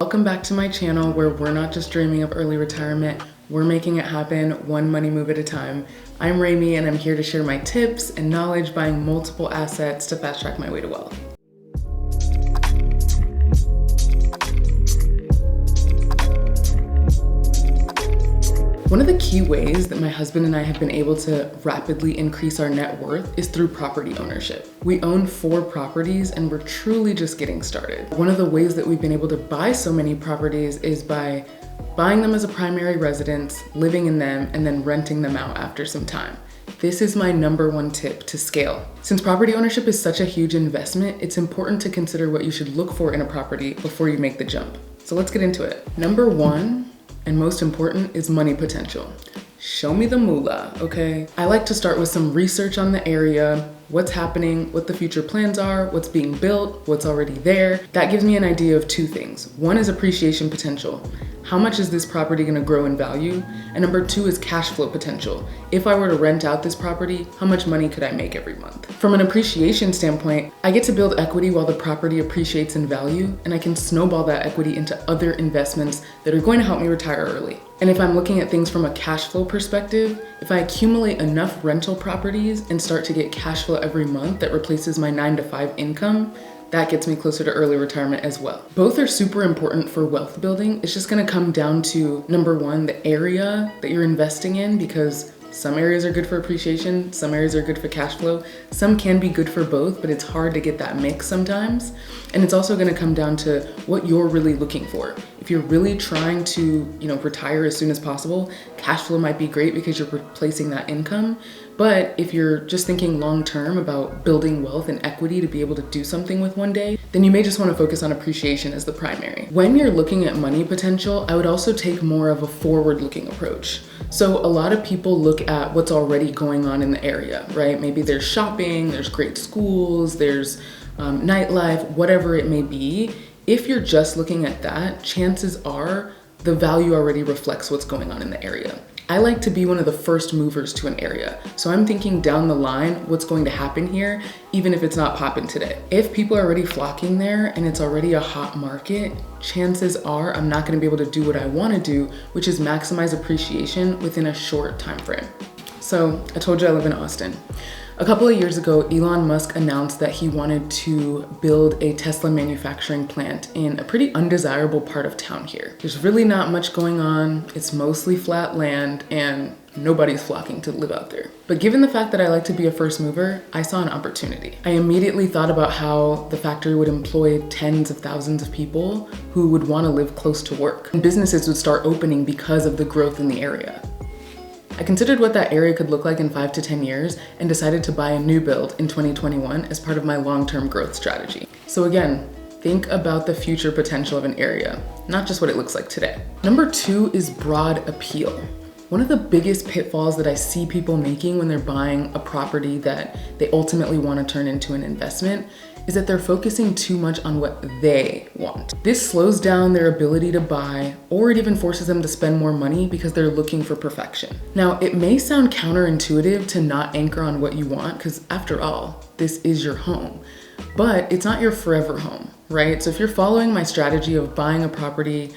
Welcome back to my channel where we're not just dreaming of early retirement, we're making it happen one money move at a time. I'm Raimi and I'm here to share my tips and knowledge buying multiple assets to fast track my way to wealth. One of the key ways that my husband and I have been able to rapidly increase our net worth is through property ownership. We own 4 properties and we're truly just getting started. One of the ways that we've been able to buy so many properties is by buying them as a primary residence, living in them, and then renting them out after some time. This is my #1 tip to scale. Since property ownership is such a huge investment, it's important to consider what you should look for in a property before you make the jump. So let's get into it. #1, and most important, is money potential. Show me the moolah, okay? I like to start with some research on the area, what's happening, what the future plans are, what's being built, what's already there. That gives me an idea of 2 things. One is appreciation potential. How much is this property gonna grow in value? And #2 is cash flow potential. If I were to rent out this property, how much money could I make every month? From an appreciation standpoint, I get to build equity while the property appreciates in value, and I can snowball that equity into other investments that are going to help me retire early. And if I'm looking at things from a cash flow perspective, if I accumulate enough rental properties and start to get cash flow every month that replaces my 9-to-5 income, that gets me closer to early retirement as well. Both are super important for wealth building. It's just gonna come down to #1, the area that you're investing in, because some areas are good for appreciation, some areas are good for cash flow. Some can be good for both, but it's hard to get that mix sometimes. And it's also gonna come down to what you're really looking for. If you're really trying to, retire as soon as possible, cash flow might be great because you're replacing that income. But if you're just thinking long-term about building wealth and equity to be able to do something with one day, then you may just want to focus on appreciation as the primary. When you're looking at money potential, I would also take more of a forward-looking approach. So a lot of people look at what's already going on in the area, right? Maybe there's shopping, there's great schools, there's nightlife, whatever it may be. If you're just looking at that, chances are the value already reflects what's going on in the area. I like to be one of the first movers to an area. So I'm thinking down the line, what's going to happen here, even if it's not popping today. If people are already flocking there and it's already a hot market, chances are I'm not gonna be able to do what I wanna do, which is maximize appreciation within a short time frame. So I told you I live in Austin. A couple of years ago, Elon Musk announced that he wanted to build a Tesla manufacturing plant in a pretty undesirable part of town here. There's really not much going on. It's mostly flat land and nobody's flocking to live out there. But given the fact that I like to be a first mover, I saw an opportunity. I immediately thought about how the factory would employ tens of thousands of people who would want to live close to work. And businesses would start opening because of the growth in the area. I considered what that area could look like in 5 to 10 years and decided to buy a new build in 2021 as part of my long-term growth strategy. So again, think about the future potential of an area, not just what it looks like today. #2 is broad appeal. One of the biggest pitfalls that I see people making when they're buying a property that they ultimately want to turn into an investment is that they're focusing too much on what they want. This slows down their ability to buy, or it even forces them to spend more money because they're looking for perfection. Now, it may sound counterintuitive to not anchor on what you want, because after all, this is your home, but it's not your forever home, right? So if you're following my strategy of buying a property,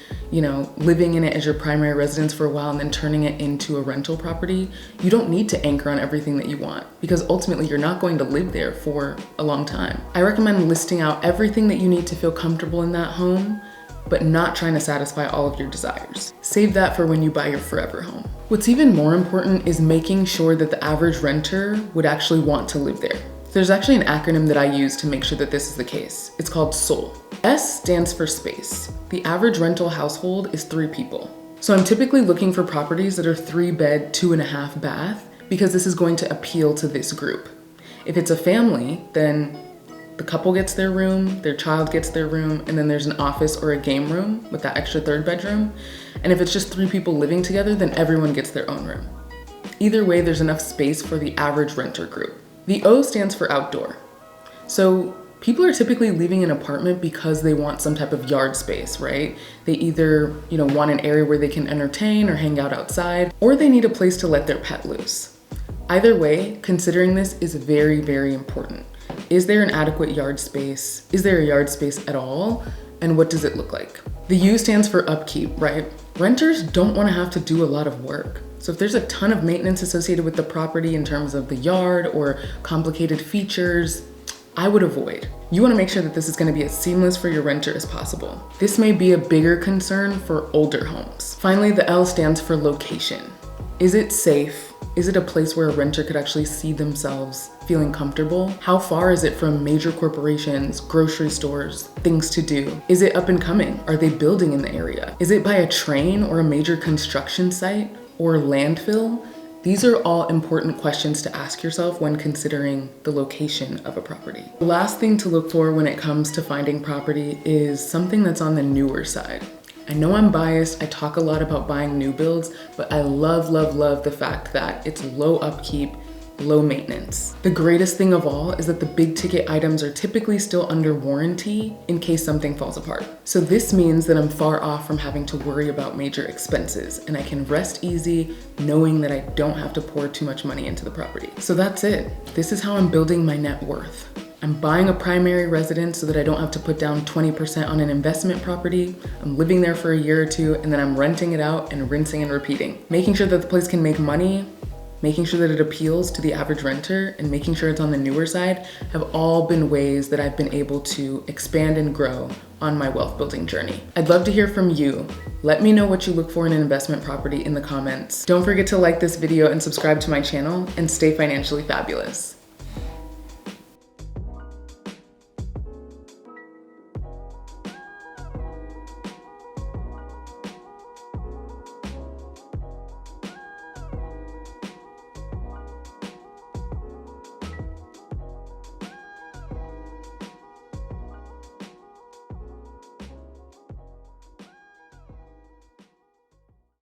living in it as your primary residence for a while and then turning it into a rental property, you don't need to anchor on everything that you want, because ultimately you're not going to live there for a long time. I recommend listing out everything that you need to feel comfortable in that home, but not trying to satisfy all of your desires. Save that for when you buy your forever home. What's even more important is making sure that the average renter would actually want to live there. There's actually an acronym that I use to make sure that this is the case. It's called SOUL. S stands for space. The average rental household is 3 people. So I'm typically looking for properties that are 3-bed, 2.5 bath, because this is going to appeal to this group. If it's a family, then the couple gets their room, their child gets their room, and then there's an office or a game room with that extra 3rd bedroom. And if it's just 3 people living together, then everyone gets their own room. Either way, there's enough space for the average renter group. The O stands for outdoor. So people are typically leaving an apartment because they want some type of yard space, right? They either, want an area where they can entertain or hang out outside, or they need a place to let their pet loose. Either way, considering this is very, very important. Is there an adequate yard space? Is there a yard space at all? And what does it look like? The U stands for upkeep, right? Renters don't want to have to do a lot of work. So if there's a ton of maintenance associated with the property in terms of the yard or complicated features, I would avoid. You want to make sure that this is going to be as seamless for your renter as possible. This may be a bigger concern for older homes. Finally, the L stands for location. Is it safe? Is it a place where a renter could actually see themselves feeling comfortable? How far is it from major corporations, grocery stores, things to do? Is it up and coming? Are they building in the area? Is it by a train or a major construction site or landfill? These are all important questions to ask yourself when considering the location of a property. The last thing to look for when it comes to finding property is something that's on the newer side. I know I'm biased, I talk a lot about buying new builds, but I love, love, love the fact that it's low upkeep, low maintenance. The greatest thing of all is that the big ticket items are typically still under warranty in case something falls apart. So this means that I'm far off from having to worry about major expenses, and I can rest easy knowing that I don't have to pour too much money into the property. So that's it. This is how I'm building my net worth. I'm buying a primary residence so that I don't have to put down 20% on an investment property. I'm living there for a year or two, and then I'm renting it out and rinsing and repeating. Making sure that the place can make money, making sure that it appeals to the average renter, and making sure it's on the newer side have all been ways that I've been able to expand and grow on my wealth building journey. I'd love to hear from you. Let me know what you look for in an investment property in the comments. Don't forget to like this video and subscribe to my channel, and stay financially fabulous.